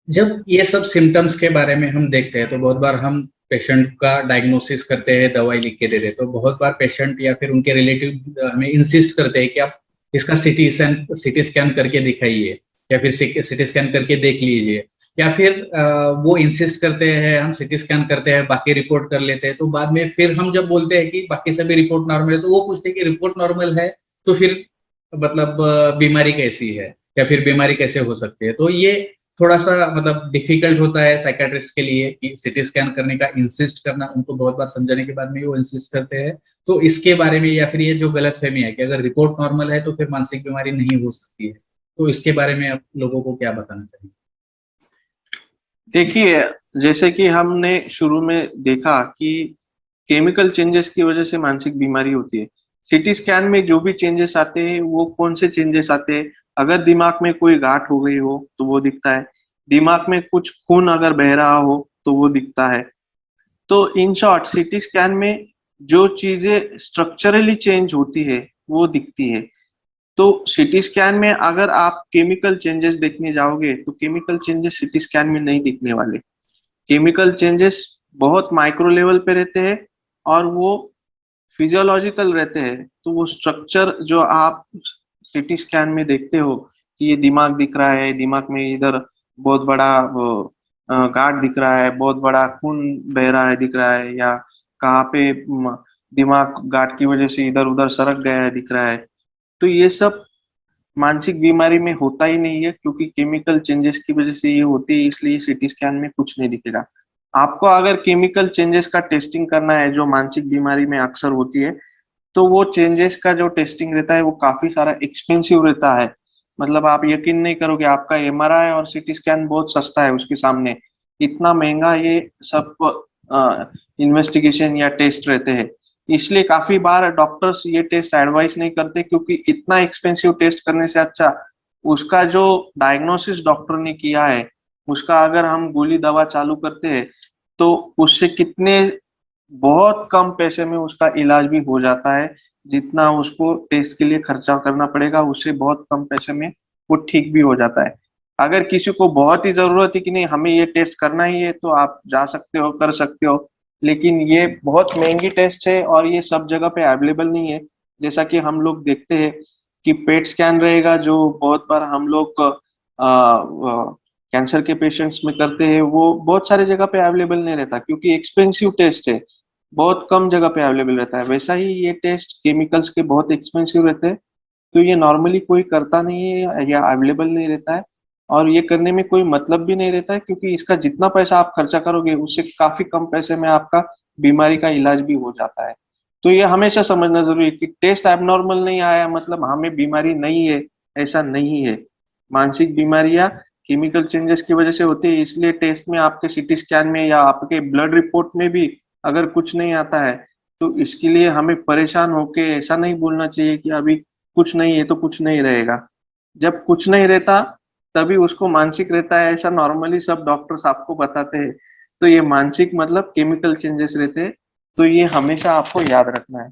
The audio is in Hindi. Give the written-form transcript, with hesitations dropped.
जब ये सब सिम्टम्स के बारे में हम देखते हैं तो बहुत बार हम पेशेंट का डायग्नोसिस करते हैं, दवाई लिख के देते हैं। तो बहुत बार पेशेंट या फिर उनके रिलेटिव हमें इंसिस्ट करते हैं कि आप इसका सिटी स्कैन करके दिखाइए या फिर सिटी स्कैन करके देख लीजिए, या फिर वो इंसिस्ट करते हैं, हम सिटी स्कैन करते हैं, बाकी रिपोर्ट कर लेते हैं। तो बाद में फिर हम जब बोलते हैं कि बाकी सभी रिपोर्ट नॉर्मल है, तो वो पूछते हैं कि रिपोर्ट नॉर्मल है तो फिर मतलब बीमारी कैसी है या फिर बीमारी कैसे हो सकती है। तो ये थोड़ा-सा मतलब डिफ़िकल्ट होता है साइकियाट्रिस्ट के लिए कि सीटी स्कैन करने का इंसिस्ट करना, उनको बहुत बार समझाने के बाद में वो इंसिस्ट करते हैं। तो इसके बारे में या फिर ये जो गलतफ़हमी है कि अगर रिपोर्ट नॉर्मल है तो फिर मानसिक बीमारी नहीं हो सकती है। तो इसके बारे में आप लोगों को क्या बताना चाहिए? देखिए, जैसे कि हमने शुरू में देखा कि केमिकल चेंजेस की वजह से मानसिक बीमारी होती है। सीटी स्कैन में जो भी चेंजेस आते हैं, वो कौन से चेंजेस आते हैं? अगर दिमाग में कोई गांठ हो गई हो, तो वो दिखता है। दिमाग में कुछ खून अगर बह रहा हो, तो वो दिखता है। तो इन शॉर्ट सीटी स्कैन में जो चीजें स्ट्रक्चरली चेंज होती है, वो दिखती है। तो सीटी स्कैन में अगर आप केमिकल चेंजेस देखने जाओगे, तो केमिकल चेंजेस सीटी स्कैन में नहीं दिखने वाले। केमिकल चेंजेस बहुत माइक्रो लेवल पे रहते हैं और वो फिजियोलॉजिकल रहते हैं। तो वो स्ट्रक्चर जो आप सीटी स्कैन में देखते हो कि ये दिमाग दिख रहा है, दिमाग में इधर बहुत बड़ा वो गांठ दिख रहा है, बहुत बड़ा खून बह रहा है दिख रहा है, या कहाँ पे दिमाग गांठ की वजह से इधर उधर सरक गया है दिख रहा है। तो ये सब मानसिक बीमारी में होता ही नहीं है, क्योंकि केमिकल चेंजेस की वजह से ये होती है, इसलिए सीटी स्कैन में कुछ नहीं दिखेगा। आपको अगर केमिकल चेंजेस का टेस्टिंग करना है, जो मानसिक बीमारी में अक्सर होती है, तो वो चेंजेस का जो टेस्टिंग रहता है वो काफी सारा एक्सपेंसिव रहता है। मतलब आप यकीन नहीं करोगे, आपका एमआरआई और सीटी स्कैन बहुत सस्ता है उसके सामने। इतना महंगा ये सब इन्वेस्टिगेशन या टेस्ट रहते हैं। इसलिए काफी बार डॉक्टर्स ये टेस्ट एडवाइस नहीं करते, क्योंकि इतना एक्सपेंसिव टेस्ट करने से अच्छा उसका जो डायग्नोसिस डॉक्टर ने किया है, उसका अगर हम गोली दवा चालू करते हैं, तो उससे कितने बहुत कम पैसे में उसका इलाज भी हो जाता है। जितना उसको टेस्ट के लिए खर्चा करना पड़ेगा, उससे बहुत कम पैसे में वो ठीक भी हो जाता है। अगर किसी को बहुत ही जरूरत है कि नहीं हमें ये टेस्ट करना ही है, तो आप जा सकते हो, कर सकते हो। लेकिन ये बहुत महंगी टेस्ट है और ये सब जगह पे अवेलेबल नहीं है। जैसा कि हम लोग देखते हैं कि पेट स्कैन रहेगा, जो बहुत बार हम लोग कैंसर के पेशेंट्स में करते हैं, वो बहुत सारे जगह पे अवेलेबल नहीं रहता, क्योंकि एक्सपेंसिव टेस्ट है, बहुत कम जगह पे अवेलेबल रहता है। वैसा ही ये टेस्ट केमिकल्स के बहुत एक्सपेंसिव रहते हैं, तो ये नॉर्मली कोई करता नहीं है या अवेलेबल नहीं रहता है। और ये करने में कोई मतलब भी नहीं रहता है, क्योंकि इसका जितना पैसा आप खर्चा करोगे, उससे काफी कम पैसे में आपका बीमारी का इलाज भी हो जाता है। तो ये हमेशा समझना जरूरी है कि टेस्ट एबनॉर्मल नहीं आया मतलब हमें बीमारी नहीं है, ऐसा नहीं है। मानसिक बीमारियां केमिकल चेंजेस की वजह से होती है, इसलिए टेस्ट में आपके सीटी स्कैन में या आपके ब्लड रिपोर्ट में भी अगर कुछ नहीं आता है, तो इसके लिए हमें परेशान होके ऐसा नहीं बोलना चाहिए कि अभी कुछ नहीं है तो कुछ नहीं रहेगा। जब कुछ नहीं रहता, तभी उसको मानसिक रहता है, ऐसा नॉर्मली सब डॉक्टर्स आपको बताते हैं। तो ये मानसिक मतलब केमिकल चेंजेस रहते हैं, तो ये हमेशा आपको याद रखना है।